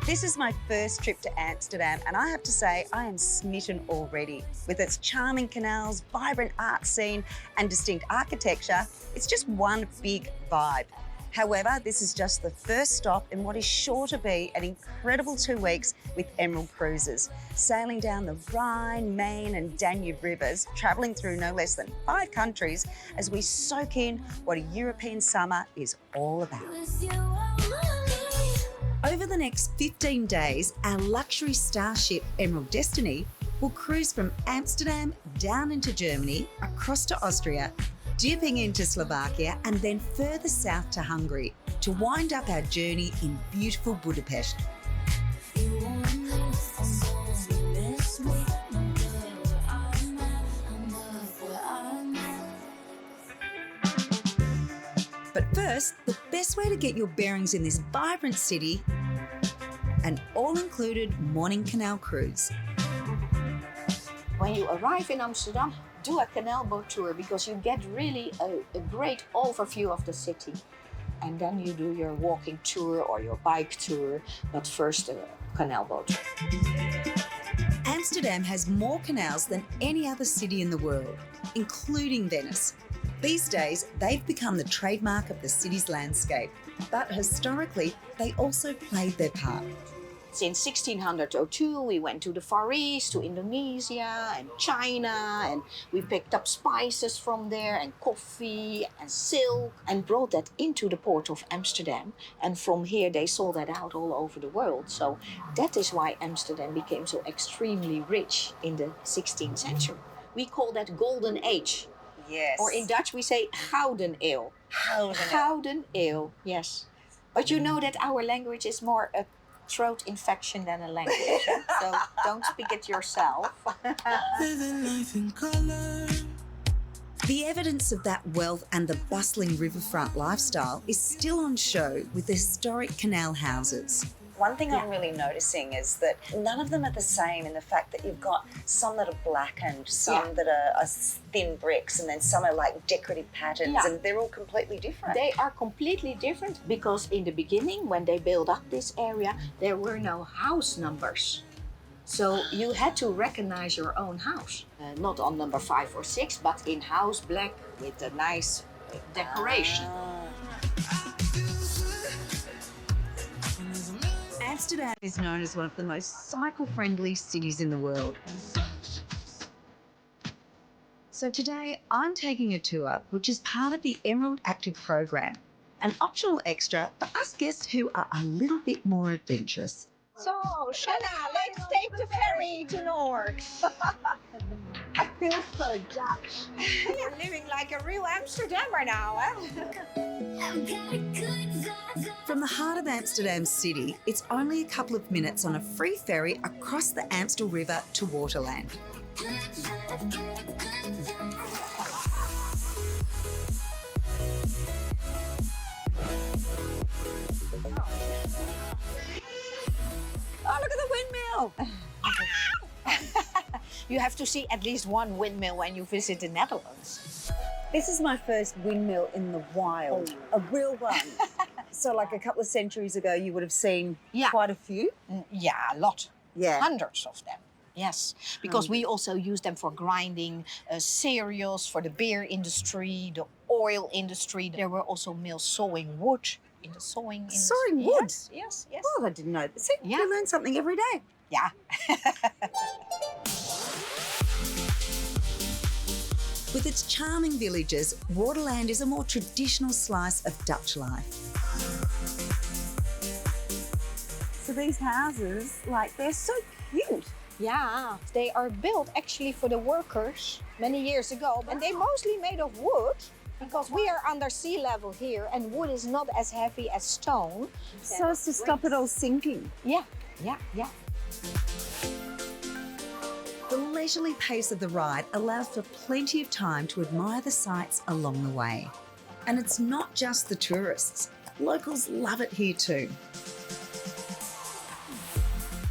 This is my first trip to Amsterdam, and I have to say I am smitten already. With its charming canals, vibrant art scene and distinct architecture, it's just one big vibe. However, this is just the first stop in what is sure to be an incredible 2 weeks with Emerald Cruises, sailing down the Rhine, Main and Danube rivers, travelling through no less than 5 countries as we soak in what a European summer is all about. Over the next 15 days, our luxury starship Emerald Destiny will cruise from Amsterdam down into Germany, across to Austria, dipping into Slovakia and then further south to Hungary to wind up our journey in beautiful Budapest. But first, the best way to get your bearings in this vibrant city, an all-included morning canal cruise. When you arrive in Amsterdam, do a canal boat tour because you get really a great overview of the city. And then you do your walking tour or your bike tour, but first a canal boat. Amsterdam has more canals than any other city in the world, including Venice. These days, they've become the trademark of the city's landscape, but historically, they also played their part. Since 1602, we went to the Far East, to Indonesia and China, and we picked up spices from there and coffee and silk and brought that into the port of Amsterdam. And from here, they sold that out all over the world. So that is why Amsterdam became so extremely rich in the 16th century. We call that Golden Age. Yes. Or in Dutch, we say Gouden Eeuw. Gouden Eeuw, yes. But you know that our language is more a throat infection than a language. So don't speak it yourself. The evidence of that wealth and the bustling riverfront lifestyle is still on show with the historic canal houses. One thing I'm really noticing is that none of them are the same in the fact that you've got some that are blackened, some that are thin bricks, and then some are like decorative patterns, and they're all completely different. They are completely different because in the beginning, when they built up this area, there were no house numbers. So you had to recognize your own house. Not on number 5 or 6, but in house black with a nice decoration. Amsterdam is known as one of the most cycle-friendly cities in the world. So today I'm taking a tour which is part of the Emerald Active program, an optional extra for us guests who are a little bit more adventurous. So, Shaynna, let's take the ferry to North. I feel so Dutch. You're living like a real Amsterdammer now, eh? From the heart of Amsterdam city, it's only a couple of minutes on a free ferry across the Amstel River to Waterland. Oh, look at the windmill! You have to see at least one windmill when you visit the Netherlands. This is my first windmill in the wild, a real one. So like a couple of centuries ago, you would have seen quite a few? Yeah, a lot. Yeah. Hundreds of them. Yes, because we also use them for grinding cereals, for the beer industry, the oil industry. There were also mills sawing wood in the sawing industry. Sawing wood? Yes. Oh, I didn't know. See, you learn something every day. Yeah. With its charming villages, Waterland is a more traditional slice of Dutch life. So these houses, they're so cute. Yeah, they are built actually for the workers many years ago, and they're mostly made of wood because we are under sea level here and wood is not as heavy as stone. So as to stop it all sinking. Yeah. The leisurely pace of the ride allows for plenty of time to admire the sights along the way. And it's not just the tourists. Locals love it here too.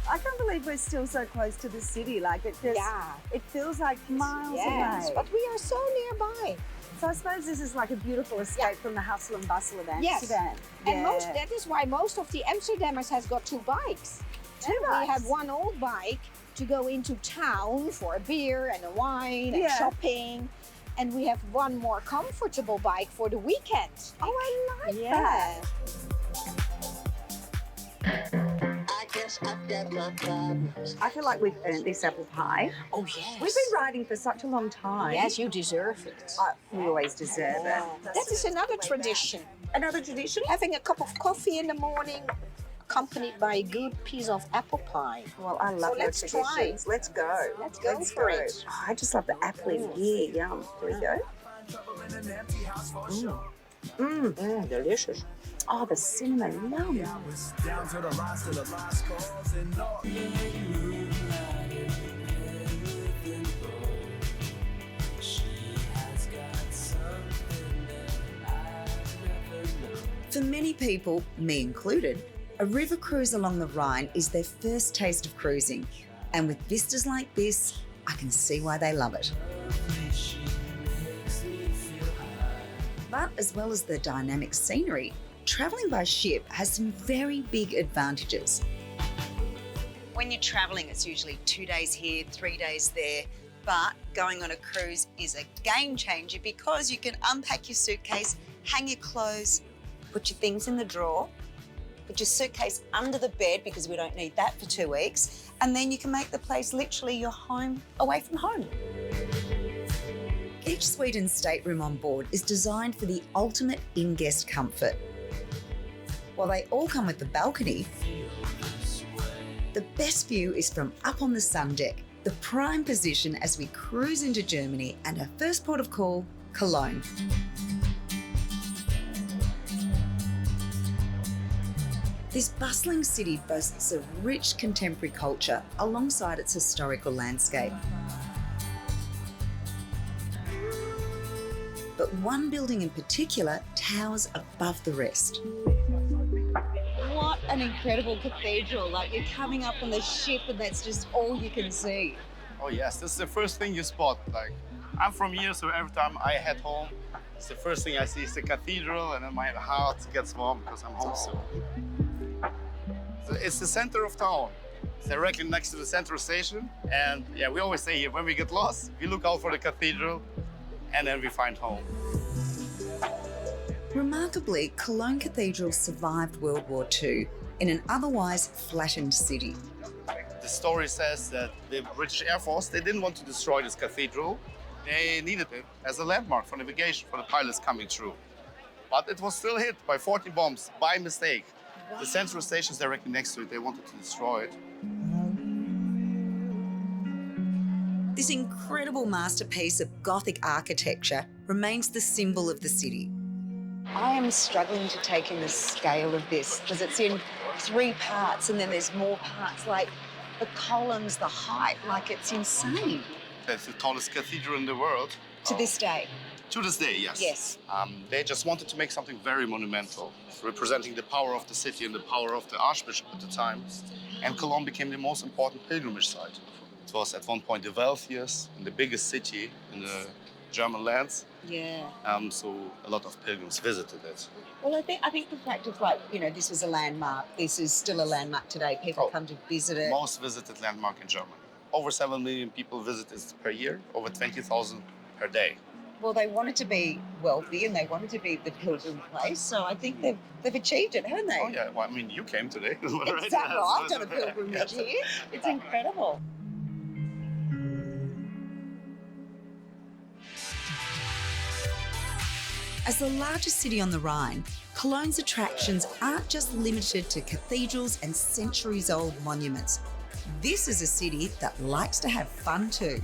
I can't believe we're still so close to the city. It feels like miles away. But we are so nearby. So I suppose this is like a beautiful escape from the hustle and bustle of Yes. Amsterdam. And that is why most of the Amsterdammers has got two bikes. Two We bikes. have one old bike to go into town for a beer and a wine and Yeah. shopping. And we have one more comfortable bike for the weekend. Oh, I like Yeah. that. I feel like we've earned this apple pie. Oh, yes. We've been riding for such a long time. Yes, you deserve it. We always deserve it. That is another tradition. Another tradition? Having a cup of coffee in the morning, accompanied by a good piece of apple pie. Well, I love So let's those try. traditions. Let's go. Let's go for it. Oh, I just love the apple in here. Yum. Here we go. Delicious. Oh, the cinnamon. Yum. For many people, me included, a river cruise along the Rhine is their first taste of cruising. And with vistas like this, I can see why they love it. But as well as the dynamic scenery, travelling by ship has some very big advantages. When you're travelling, it's usually 2 days here, 3 days there. But going on a cruise is a game changer because you can unpack your suitcase, hang your clothes, put your things in the drawer, put your suitcase under the bed because we don't need that for 2 weeks, and then you can make the place literally your home away from home. Each suite and stateroom on board is designed for the ultimate in-guest comfort. While they all come with the balcony, the best view is from up on the sun deck, the prime position as we cruise into Germany and our first port of call, Cologne. This bustling city boasts a rich contemporary culture alongside its historical landscape. But one building in particular towers above the rest. What an incredible cathedral. Like, you're coming up on the ship and that's just all you can see. Oh yes, this is the first thing you spot. Like, I'm from here, so every time I head home, it's the first thing I see is the cathedral, and then my heart gets warm because I'm home soon. So it's the center of town. It's directly next to the central station, and yeah, we always say here, when we get lost, we look out for the cathedral, and then we find home. Remarkably, Cologne Cathedral survived World War II in an otherwise flattened city. The story says that the British Air Force, they didn't want to destroy this cathedral. They needed it as a landmark for navigation for the pilots coming through. But it was still hit by 40 bombs by mistake. Wow. The central station is directly next to it. They wanted to destroy it. This incredible masterpiece of Gothic architecture remains the symbol of the city. I am struggling to take in the scale of this because it's in 3 parts and then there's more parts, like the columns, the height, like it's insane. That's the tallest cathedral in the world. To this day. To this day, yes. Yes. They just wanted to make something very monumental, representing the power of the city and the power of the archbishop at the time. And Cologne became the most important pilgrimage site. It was at one point the wealthiest and the biggest city in the German lands. Yeah. So a lot of pilgrims visited it. Well, I think the fact of, like, you know, this was a landmark. This is still a landmark today. People come to visit it. Most visited landmark in Germany. Over 7 million people visit it per year, over 20,000 per day. Well, they wanted to be wealthy and they wanted to be the pilgrim place, so I think they've achieved it, haven't they? Oh yeah, well, I mean, you came today. Right? Exactly. I've done a pilgrimage here. It's incredible. As the largest city on the Rhine, Cologne's attractions aren't just limited to cathedrals and centuries-old monuments. This is a city that likes to have fun too.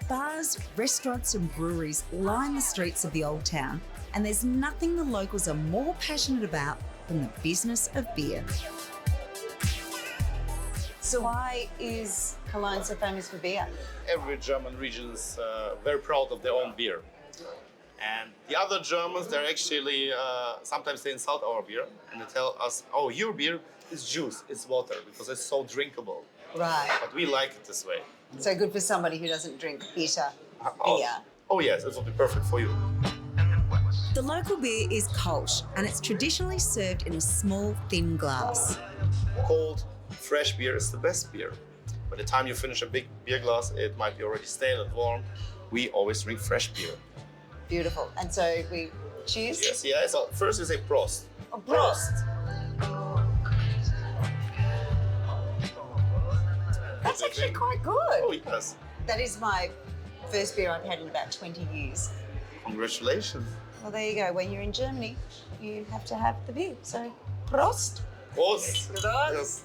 Bars, restaurants and breweries line the streets of the old town, and there's nothing the locals are more passionate about than the business of beer. So why is Cologne so famous for beer? Every German region is very proud of their own beer. And the other Germans, they're actually, sometimes they insult our beer and they tell us, oh, your beer is juice, it's water, because it's so drinkable. Right. But we like it this way. So good for somebody who doesn't drink bitter Oh, beer. Oh yes, it will be perfect for you. The local beer is Kolsch, and it's traditionally served in a small, thin glass. Cold, fresh beer is the best beer. By the time you finish a big beer glass, it might be already stale and warm. We always drink fresh beer. Beautiful. And so we cheers? Yes, yeah. So first we say Prost. Oh, Prost. That's actually quite good. Oh yes. That is my first beer I've had in about 20 years. Congratulations. Well, there you go. When you're in Germany, you have to have the beer. So, Prost. Prost. Prost.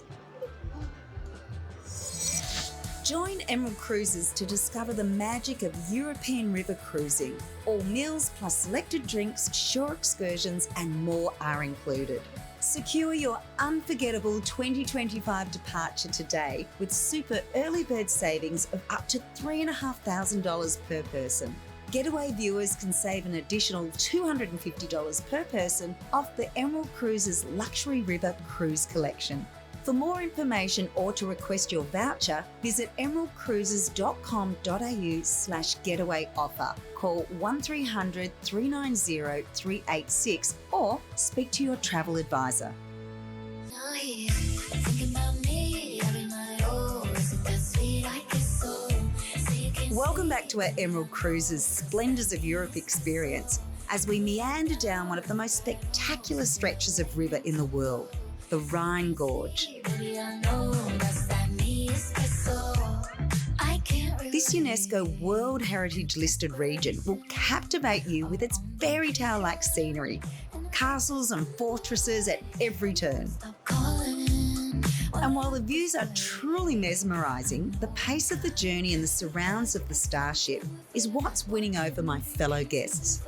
Join Emerald Cruises to discover the magic of European river cruising. All meals plus selected drinks, shore excursions, and more are included. Secure your unforgettable 2025 departure today with super early bird savings of up to $3,500 per person. Getaway viewers can save an additional $250 per person off the Emerald Cruises Luxury River Cruise Collection. For more information or to request your voucher, visit emeraldcruises.com.au/getaway offer. Call 1300 390 386 or speak to your travel advisor. Welcome back to our Emerald Cruises Splendours of Europe experience as we meander down one of the most spectacular stretches of river in the world, the Rhine Gorge. This UNESCO World Heritage listed region will captivate you with its fairy tale-like scenery, castles and fortresses at every turn. And while the views are truly mesmerising, the pace of the journey and the surrounds of the starship is what's winning over my fellow guests.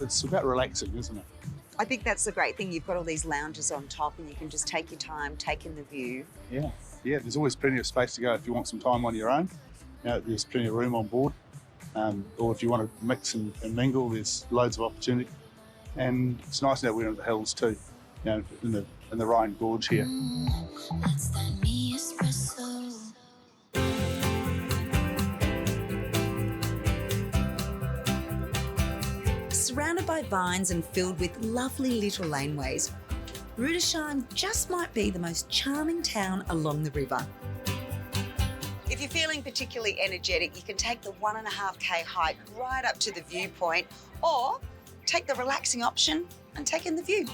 It's about relaxing, isn't it? I think that's the great thing. You've got all these lounges on top and you can just take your time, take in the view. Yeah, there's always plenty of space to go if you want some time on your own. There's plenty of room on board. Or if you want to mix and mingle, there's loads of opportunity. And it's nice that we're in the hills too, in the Rhine Gorge here. Surrounded by vines and filled with lovely little laneways, Rudesheim just might be the most charming town along the river. If you're feeling particularly energetic, you can take the 1.5k hike right up to the viewpoint, or take the relaxing option and take in the view.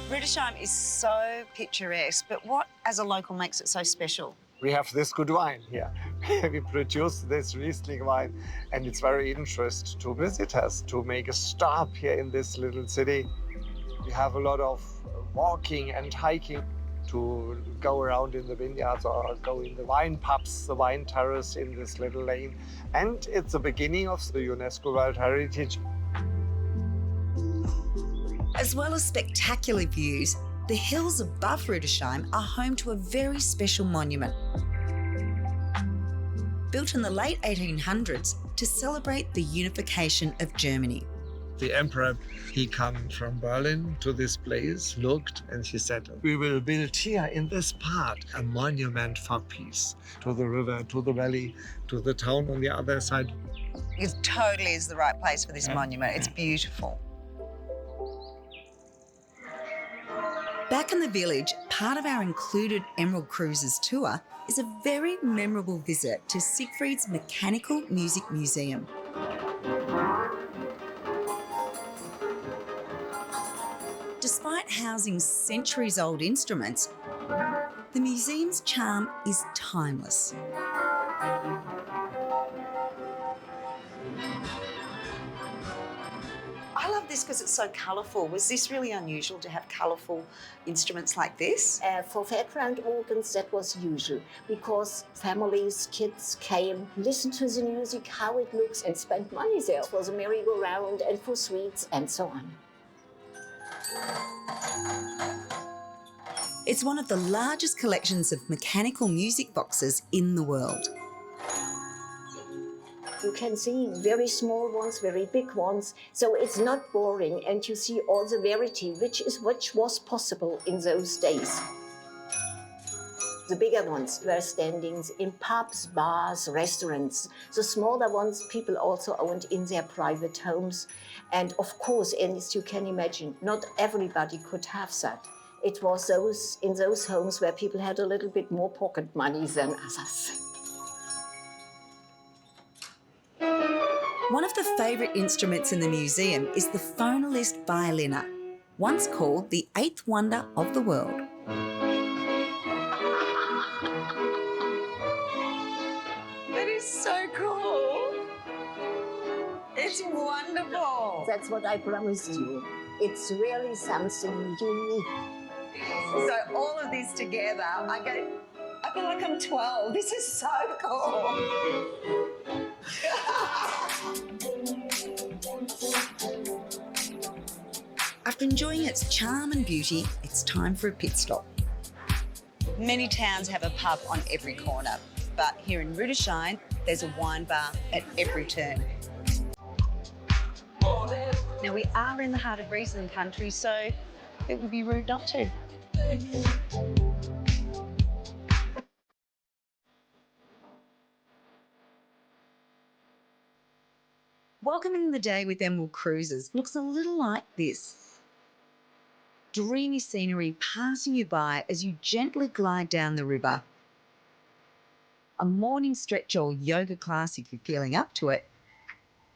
Rudesheim is so picturesque, but what, as a local, makes it so special? We have this good wine here. We produce this Riesling wine, and it's very interesting to visitors to make a stop here in this little city. We have a lot of walking and hiking to go around in the vineyards or go in the wine pubs, the wine terrace in this little lane. And it's the beginning of the UNESCO World Heritage. As well as spectacular views, the hills above Rudesheim are home to a very special monument. Built in the late 1800s to celebrate the unification of Germany. The emperor, he came from Berlin to this place, looked, and he said, we will build here in this part a monument for peace to the river, to the valley, to the town on the other side. It totally is the right place for this monument. It's beautiful. Back in the village, part of our included Emerald Cruises tour is a very memorable visit to Siegfried's Mechanical Music Museum. Despite housing centuries-old instruments, the museum's charm is timeless. I love this because it's so colourful. Was this really unusual to have colourful instruments like this? For fairground organs, that was usual because families, kids came, listened to the music, how it looks, and spent money there for the merry-go-round and for sweets and so on. It's one of the largest collections of mechanical music boxes in the world. You can see very small ones, very big ones, so it's not boring, and you see all the variety, which was possible in those days. The bigger ones were standing in pubs, bars, restaurants. The smaller ones people also owned in their private homes. And of course, as you can imagine, not everybody could have that. It was in those homes where people had a little bit more pocket money than others. One of the favourite instruments in the museum is the phonalist violina, once called the eighth wonder of the world. That is so cool. It's wonderful. That's what I promised you. It's really something unique. So all of this together, I feel like I'm 12. This is so cool. After enjoying its charm and beauty, it's time for a pit stop. Many towns have a pub on every corner, but here in Rudolph, there's a wine bar at every turn. Now, we are in the heart of Riesling country, so it would be rude not to. Welcoming the day with Emerald Cruises looks a little like this. Dreamy scenery passing you by as you gently glide down the river. A morning stretch or yoga class if you're feeling up to it.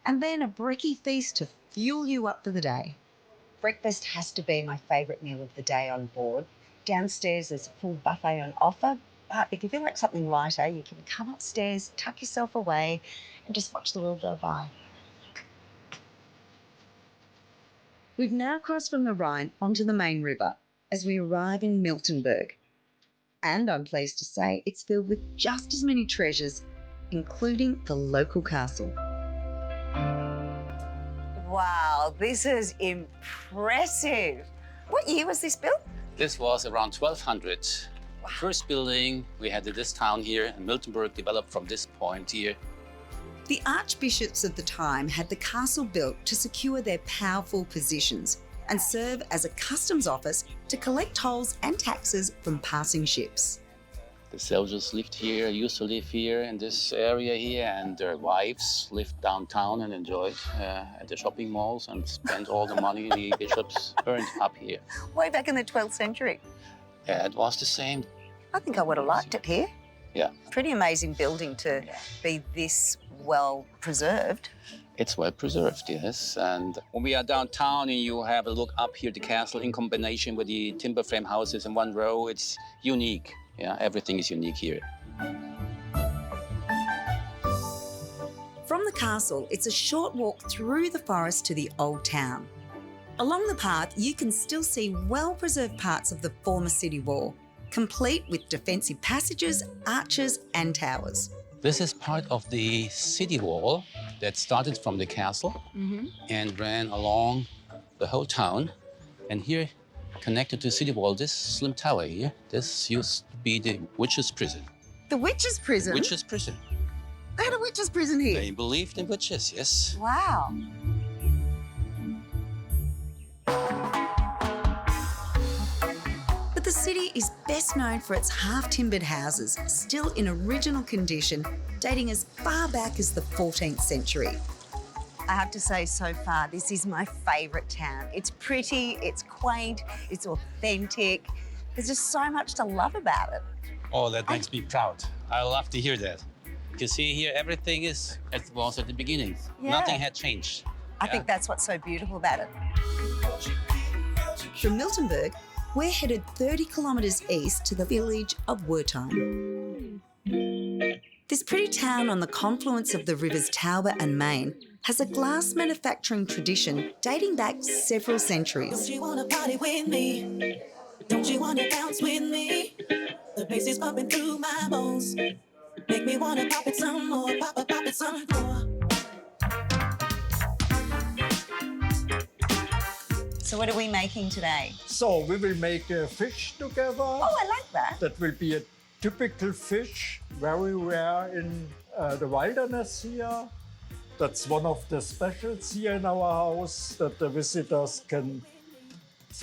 And then a brekkie feast to fuel you up for the day. Breakfast has to be my favourite meal of the day on board. Downstairs there's a full buffet on offer, but if you feel like something lighter, you can come upstairs, tuck yourself away and just watch the world go by. We've now crossed from the Rhine onto the main river as we arrive in Miltenberg. And I'm pleased to say it's filled with just as many treasures, including the local castle. Wow, this is impressive. What year was this built? This was around 1200. First building we had in this town here, and Miltenberg developed from this point here. The archbishops of the time had the castle built to secure their powerful positions and serve as a customs office to collect tolls and taxes from passing ships. The soldiers lived here, used to live here in this area here, and their wives lived downtown and enjoyed at the shopping malls and spent all the money the bishops earned up here. Way back in the 12th century. Yeah, it was the same. I think I would have liked it here. Yeah. Pretty amazing building to be this well preserved. It's well preserved, yes. And when we are downtown and you have a look up here, the castle in combination with the timber frame houses in one row, it's unique. Yeah, everything is unique here. From the castle, it's a short walk through the forest to the old town. Along the path, you can still see well-preserved parts of the former city wall, complete with defensive passages, arches and towers. This is part of the city wall that started from the castle and ran along the whole town. And here, connected to the city wall, this slim tower here, this used to be the witches' prison. The witches' prison? Witches' prison. They had a witches' prison here? They believed in witches, yes. Wow. But the city is best known for its half-timbered houses, still in original condition, dating as far back as the 14th century. I have to say, so far, this is my favourite town. It's pretty, it's quaint, it's authentic. There's just so much to love about it. Oh, that makes me proud. I love to hear that. You see here, everything is as it was at the beginning. Yeah. Nothing had changed. I think that's what's so beautiful about it. From Miltenberg, we're headed 30 kilometres east to the village of Wertheim. This pretty town on the confluence of the rivers Tauber and Main has a glass manufacturing tradition dating back several centuries. Don't you wanna party with me? Don't you wanna dance with me? The bass is pumping through my bones. Make me wanna pop it some more, pop it some more. So what are we making today? So we will make a fish together. Oh, I like that. That will be a typical fish, very rare in the wilderness here. That's one of the specials here in our house, that the visitors can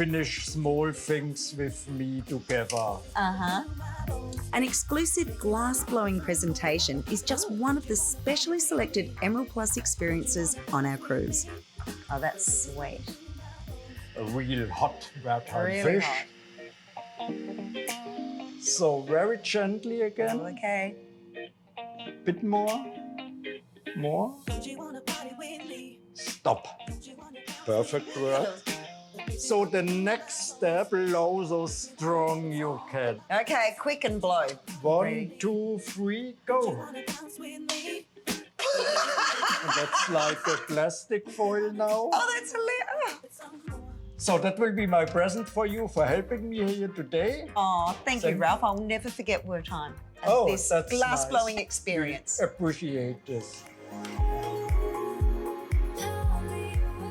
finish small things with me together. An exclusive glass-blowing presentation is just one of the specially selected Emerald Plus experiences on our cruise. Oh, that's sweet. A real hot wet-time Really fish. hot. So very gently again. Okay. Bit more. More. Don't you wanna party with me? Stop. Don't you wanna dance Perfect word. So the next step, blow so strong you can. Okay, quick and blow. 1, 2, 3, go. wanna dance with me? And that's like a plastic foil now. Oh, that's hilarious. So that will be my present for you for helping me here today. Oh, thank you, Thank- Ralph. I'll never forget war time and Oh, this that's glass-blowing nice. experience. Appreciate this.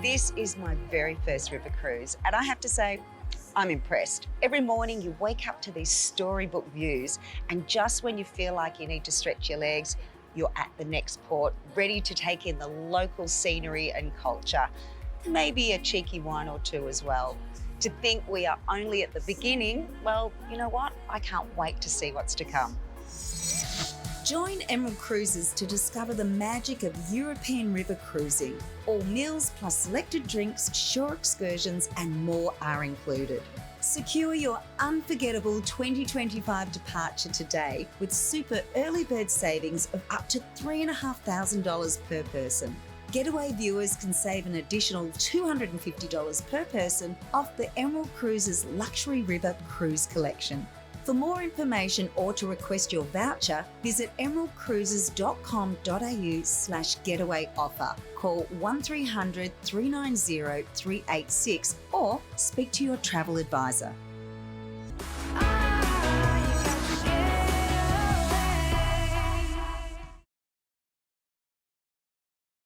This is my very first river cruise, and I have to say, I'm impressed. Every morning you wake up to these storybook views, and just when you feel like you need to stretch your legs, you're at the next port, ready to take in the local scenery and culture. Maybe a cheeky wine or two as well. To think we are only at the beginning, well, you know what? I can't wait to see what's to come. Join Emerald Cruises to discover the magic of European river cruising. All meals plus selected drinks, shore excursions, and more are included. Secure your unforgettable 2025 departure today with super early bird savings of up to $3,500 per person. Getaway viewers can save an additional $250 per person off the Emerald Cruises Luxury River Cruise Collection. For more information or to request your voucher, visit emeraldcruises.com.au/getaway offer. Call 1300 390 386 or speak to your travel advisor.